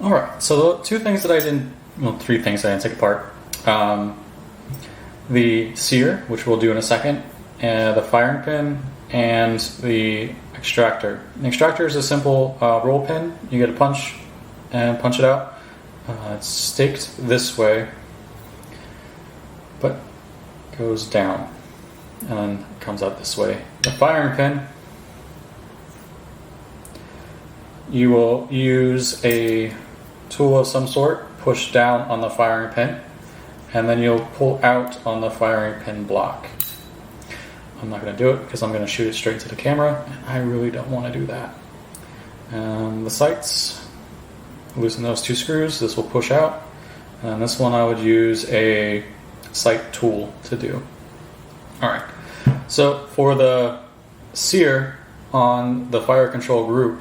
Alright, so the two things that I didn't, well, three things that I didn't take apart. The sear, which we'll do in a second, the firing pin, and the extractor. The extractor is a simple roll pin. You get a punch and punch it out. It's staked this way, but goes down and then comes out this way. The firing pin, you will use a tool of some sort, push down on the firing pin, and then you'll pull out on the firing pin block. I'm not going to do it because I'm going to shoot it straight to the camera, and I really don't want to do that. The sights, loosen those two screws, this will push out, and this one I would use a sight tool to do. Alright, so for the sear on the fire control group,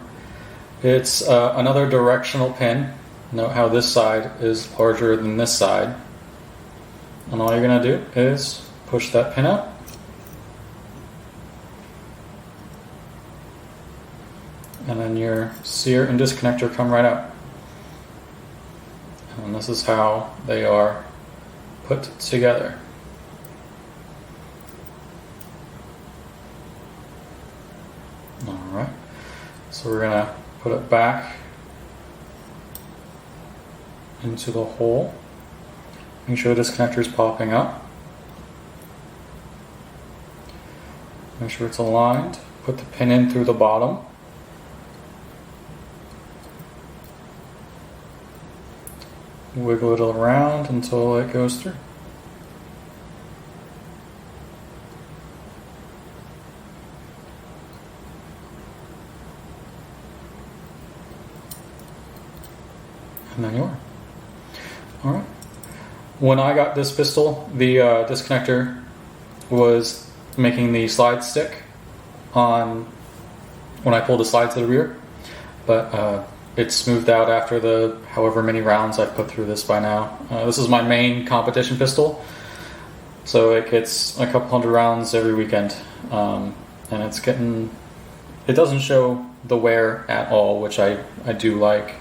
it's another directional pin. Note how this side is larger than this side. And all you're going to do is push that pin out. And then your sear and disconnector come right out. And this is how they are put together. Alright, so we're going to put it back into the hole. Make sure the disconnector is popping up. Make sure it's aligned. Put the pin in through the bottom. Wiggle it around until it goes through. And there you are. Alright. When I got this pistol, the disconnector was making the slide stick on when I pulled the slide to the rear, but it smoothed out after the however many rounds I've put through this by now. This is my main competition pistol, so it gets a couple hundred rounds every weekend, and it doesn't show the wear at all, which I do like.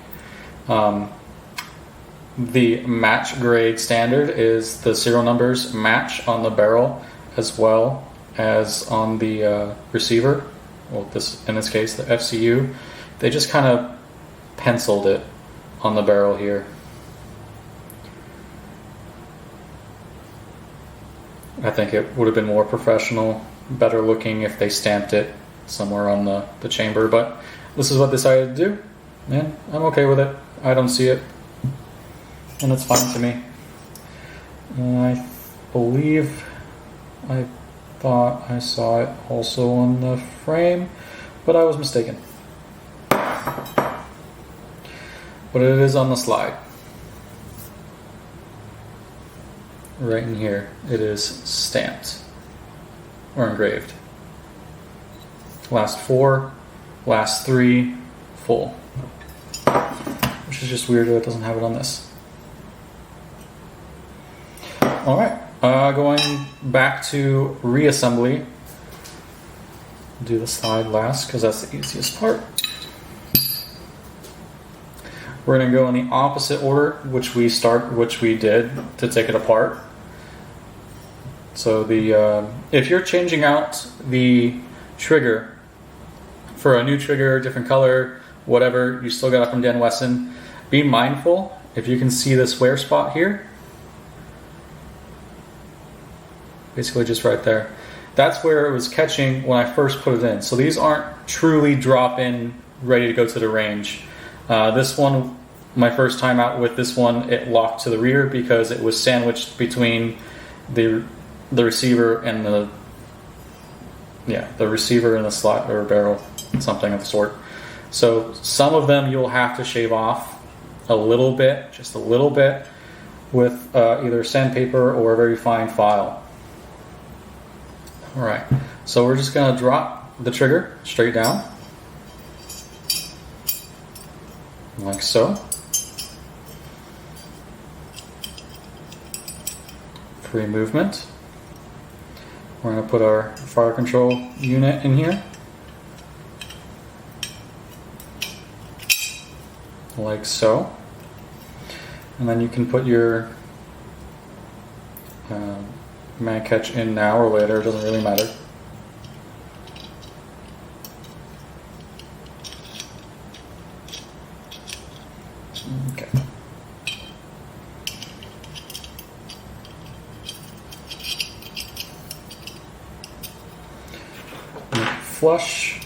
The match grade standard is the serial numbers match on the barrel as well as on the receiver. Well, in this case, the FCU. They just kind of penciled it on the barrel here. I think it would have been more professional, better looking if they stamped it somewhere on the chamber, but this is what they decided to do, and I'm okay with it. I don't see it, and it's fine to me. I believe I thought I saw it also on the frame, but I was mistaken. But it is on the slide. Right in here, it is stamped or engraved. Last 4, last 3, full. Which is just weird that it doesn't have it on this. Alright, going back to reassembly. Do the slide last because that's the easiest part. We're going to go in the opposite order, which we did to take it apart. So if you're changing out the trigger for a new trigger, different color, whatever, you still got it from Dan Wesson. Be mindful, if you can see this wear spot here, basically just right there, that's where it was catching when I first put it in. So these aren't truly drop-in, ready to go to the range. This one, my first time out with this one, it locked to the rear because it was sandwiched between the receiver and the receiver and the slot or barrel, something of the sort. So some of them you'll have to shave off a little bit, just a little bit, with either sandpaper or a very fine file. Alright, so we're just going to drop the trigger straight down, like so. Free movement. We're going to put our fire control unit in here, like so. And then you can put your mag catch in now or later, it doesn't really matter. Okay. Flush.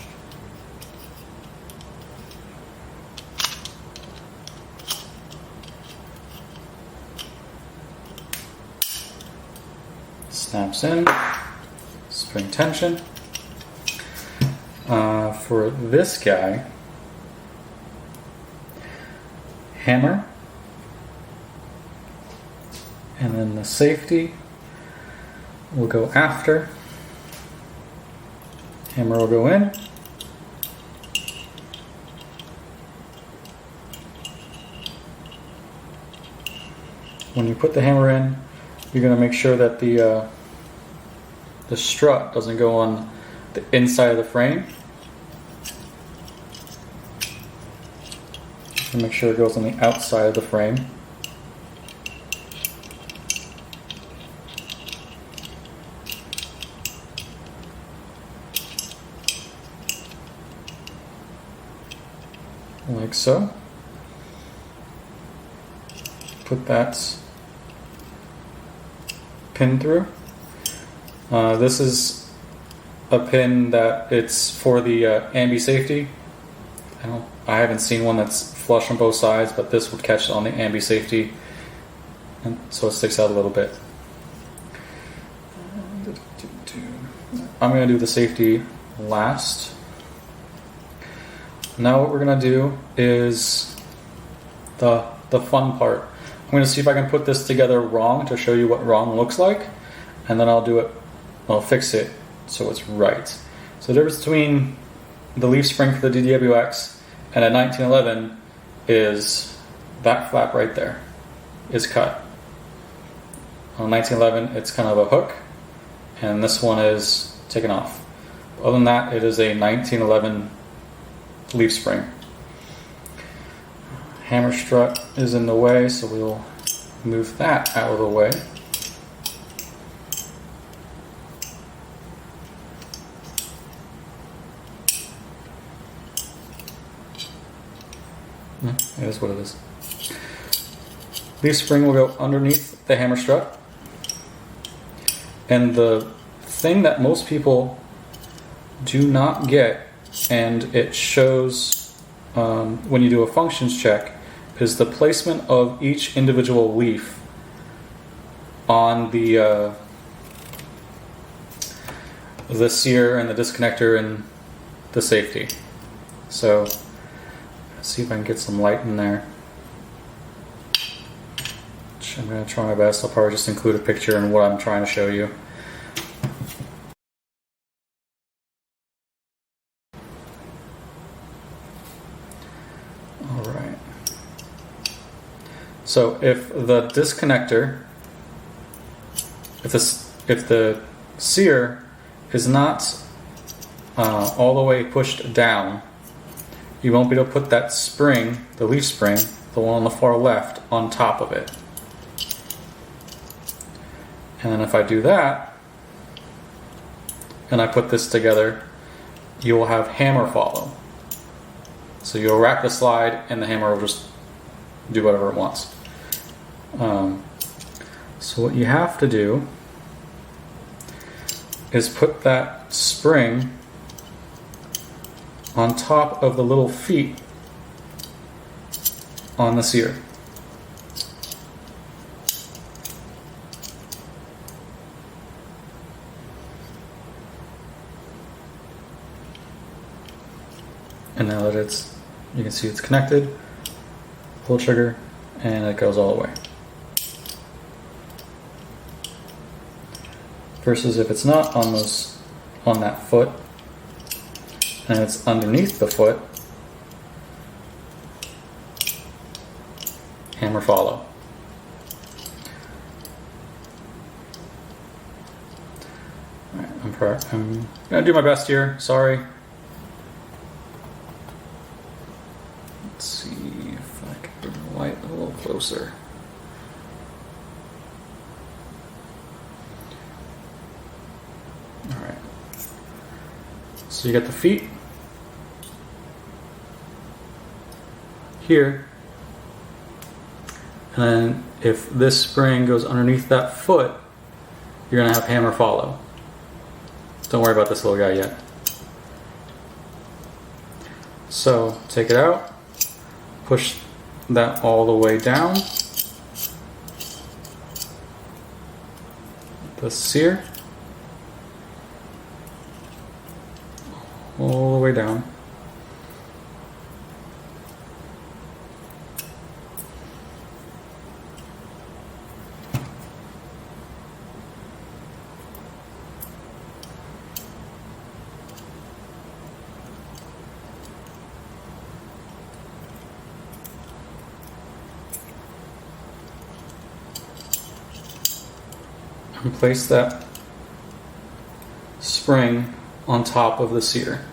Snaps in. Spring tension. For this guy, hammer, and then the safety will go after. Hammer will go in. When you put the hammer in, you're going to make sure that the strut doesn't go on the inside of the frame. And make sure it goes on the outside of the frame. Like so. Put that pin through. This is a pin that it's for the ambi safety. I haven't seen one that's flush on both sides, but this would catch on the ambi safety, and so it sticks out a little bit. I'm going to do the safety last. Now what we're going to do is the fun part. I'm going to see if I can put this together wrong to show you what wrong looks like, and then I'll fix it so it's right. So the difference between the leaf spring for the DWX and a 1911 is that flap right there is cut. On 1911 it's kind of a hook, and this one is taken off. Other than that, it is a 1911 leaf spring. Hammer strut is in the way, so we'll move that out of the way. It is what it is. Leaf spring will go underneath the hammer strut. And the thing that most people do not get, and it shows when you do a functions check, is the placement of each individual leaf on the sear and the disconnector and the safety. So let's see if I can get some light in there. I'm going to try my best. I'll probably just include a picture in what I'm trying to show you. Alright. So if the disconnector, if the sear is not all the way pushed down, you won't be able to put that spring, the leaf spring, the one on the far left, on top of it. And then if I do that, and I put this together, you will have hammer follow. So you'll rack the slide, and the hammer will just do whatever it wants. So what you have to do is put that spring on top of the little feet on the sear. And now that you can see it's connected, pull trigger, and it goes all the way. Versus if it's not on that foot, and it's underneath the foot, hammer follow. Alright, I'm gonna do my best here. Sorry. Let's see if I can bring the light a little closer. So you get the feet here, and then if this spring goes underneath that foot, you're going to have hammer follow. Don't worry about this little guy yet. So take it out, push that all the way down, the sear, all the way down. And place that spring on top of the sear.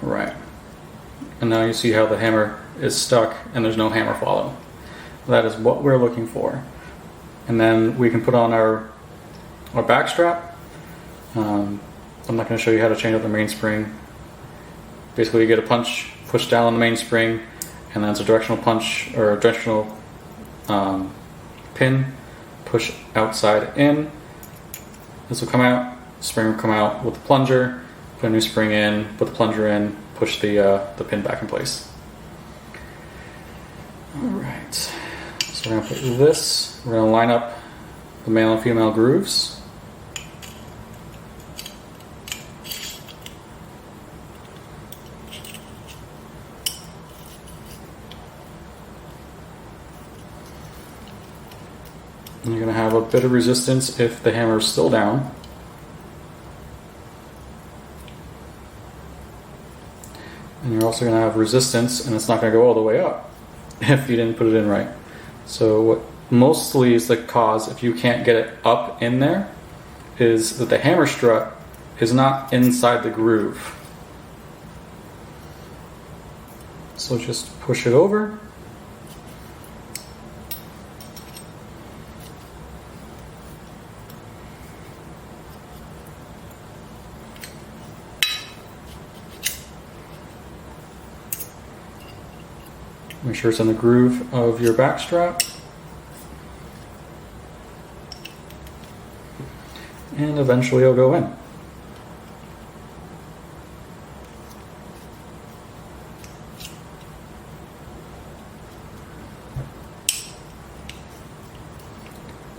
Alright. And now you see how the hammer is stuck and there's no hammer follow. That is what we're looking for. And then we can put on our back strap. I'm not going to show you how to change out the mainspring. Basically you get a punch, push down on the mainspring, and then it's a directional punch or a directional pin, push outside in. This will come out, spring will come out with the plunger, put a new spring in, put the plunger in, push the pin back in place. Alright, so we're going to put this, we're going to line up the male and female grooves. And you're going to have a bit of resistance if the hammer is still down. And you're also going to have resistance, and it's not going to go all the way up if you didn't put it in right. So what mostly is the cause, if you can't get it up in there, is that the hammer strut is not inside the groove. So just push it over. Make sure it's in the groove of your back strap. And eventually it'll go in.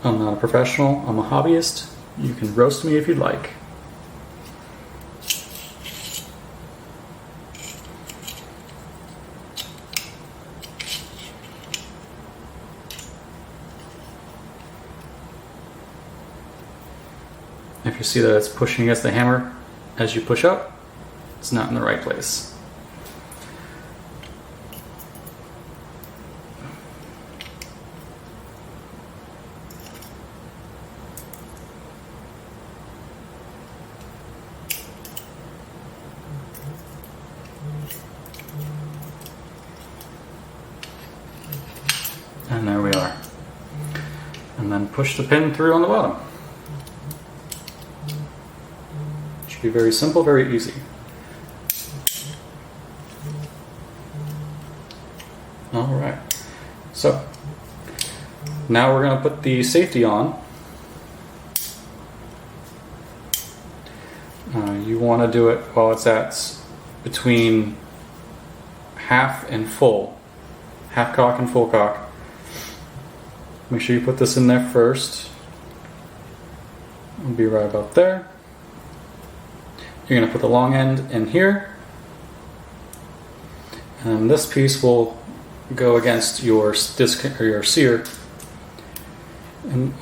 I'm not a professional, I'm a hobbyist. You can roast me if you'd like. If you see that it's pushing against the hammer as you push up, it's not in the right place. And there we are. And then push the pin through on the bottom. Should be very simple, very easy. Alright, so now we're going to put the safety on. You want to do it while it's at between half and full. Half cock and full cock. Make sure you put this in there first. It'll be right about there. You're going to put the long end in here, and this piece will go against your disc or your sear,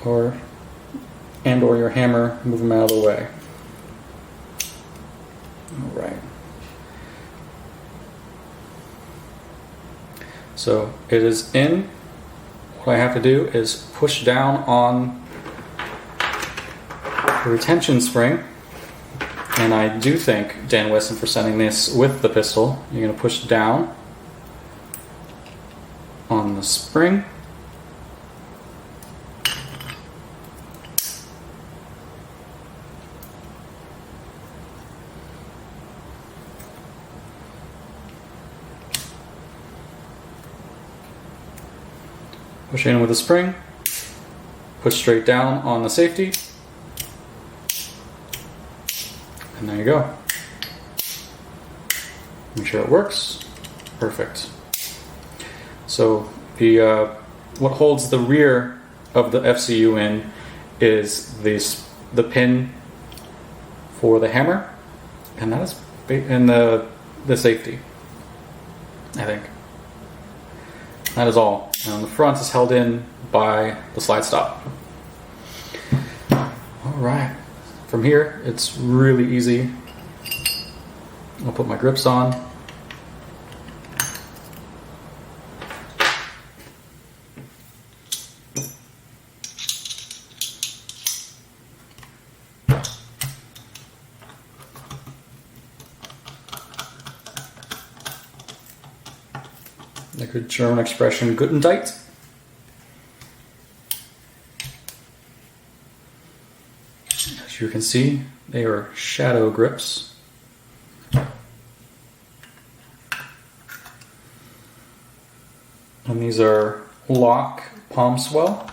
or your hammer. Move them out of the way. All right. So it is in. What I have to do is push down on the retention spring. And I do thank Dan Wesson for sending this with the pistol. You're going to push down on the spring. Push in with a spring, push straight down on the safety, and there you go. Make sure it works. Perfect. So the what holds the rear of the FCU in is the pin for the hammer, and that is in the safety, I think. That is all. And the front is held in by the slide stop. Alright, from here it's really easy. I'll put my grips on. A good German expression, gut und tight. As you can see, they are shadow grips. And these are lock palm swell,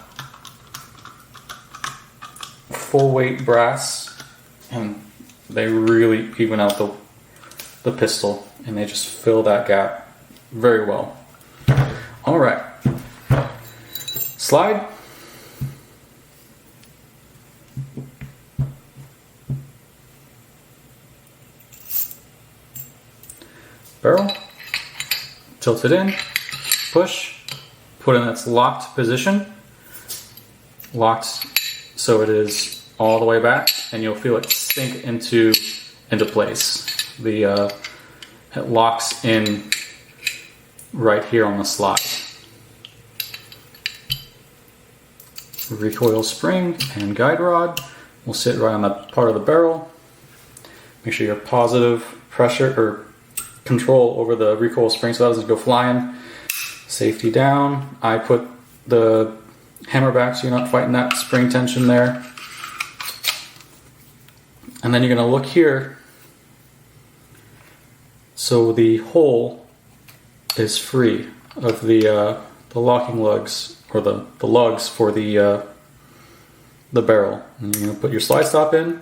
full weight brass, and they really even out the pistol, and they just fill that gap very well. All right, slide. Barrel, tilt it in, push, put in its locked position, locked so it is all the way back, and you'll feel it sink into place. It locks in right here on the slide. Recoil spring and guide rod will sit right on that part of the barrel. Make sure you have positive pressure or control over the recoil spring so that doesn't go flying. Safety down. I put the hammer back so you're not fighting that spring tension there. And then you're going to look here. So the hole is free of the locking lugs, or the lugs for the barrel. And you're going to put your slide stop in,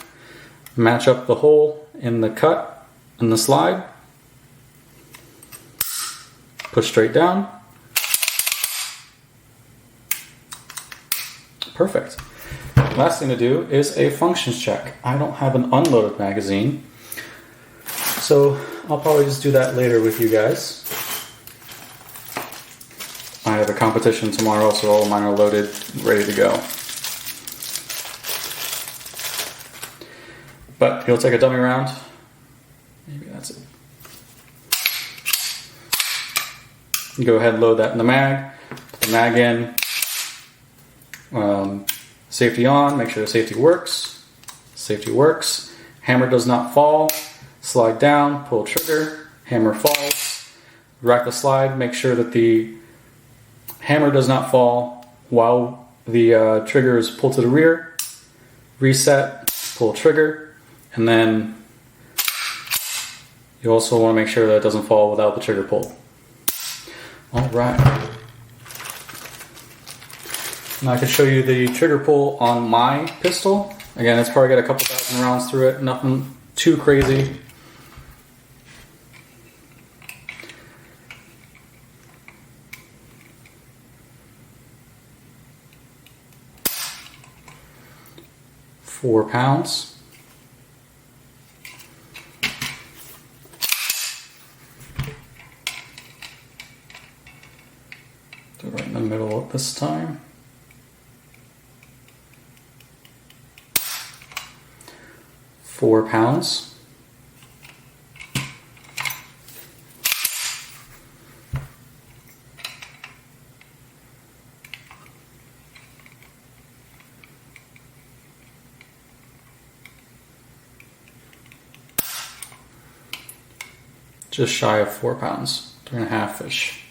match up the hole in the cut in the slide, push straight down. Perfect. Last thing to do is a functions check. I don't have an unloaded magazine, so I'll probably just do that later with you guys. I have a competition tomorrow, so all of mine are loaded, ready to go. But you'll take a dummy round. Maybe that's it. You go ahead and load that in the mag. Put the mag in. Safety on. Make sure the safety works. Safety works. Hammer does not fall. Slide down. Pull trigger. Hammer falls. Rack the slide. Make sure that the hammer does not fall while the trigger is pulled to the rear. Reset. Pull trigger. And then you also want to make sure that it doesn't fall without the trigger pulled. Alright. Now I can show you the trigger pull on my pistol. Again, it's probably got a couple thousand rounds through it, nothing too crazy. £4. Do it right in the middle at this time. £4. Just shy of 4 pounds, 3.5-ish.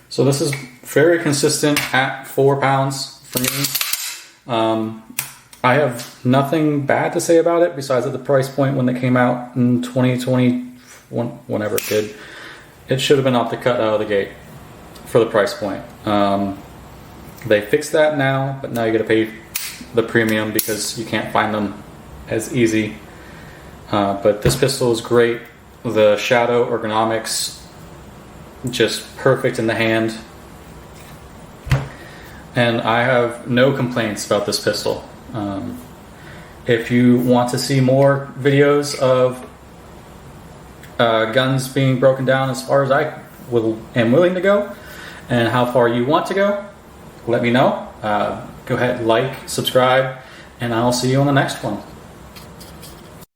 So this is very consistent at 4 pounds for me. I have nothing bad to say about it besides at the price point when it came out in 2020, whenever it did. It should have been off the cut out of the gate for the price point. They fixed that now, but now you gotta pay the premium because you can't find them as easy. But this pistol is great. The shadow ergonomics, just perfect in the hand. And I have no complaints about this pistol. If you want to see more videos of guns being broken down as far as I am willing to go, and how far you want to go, let me know. Go ahead, like, subscribe, and I'll see you on the next one.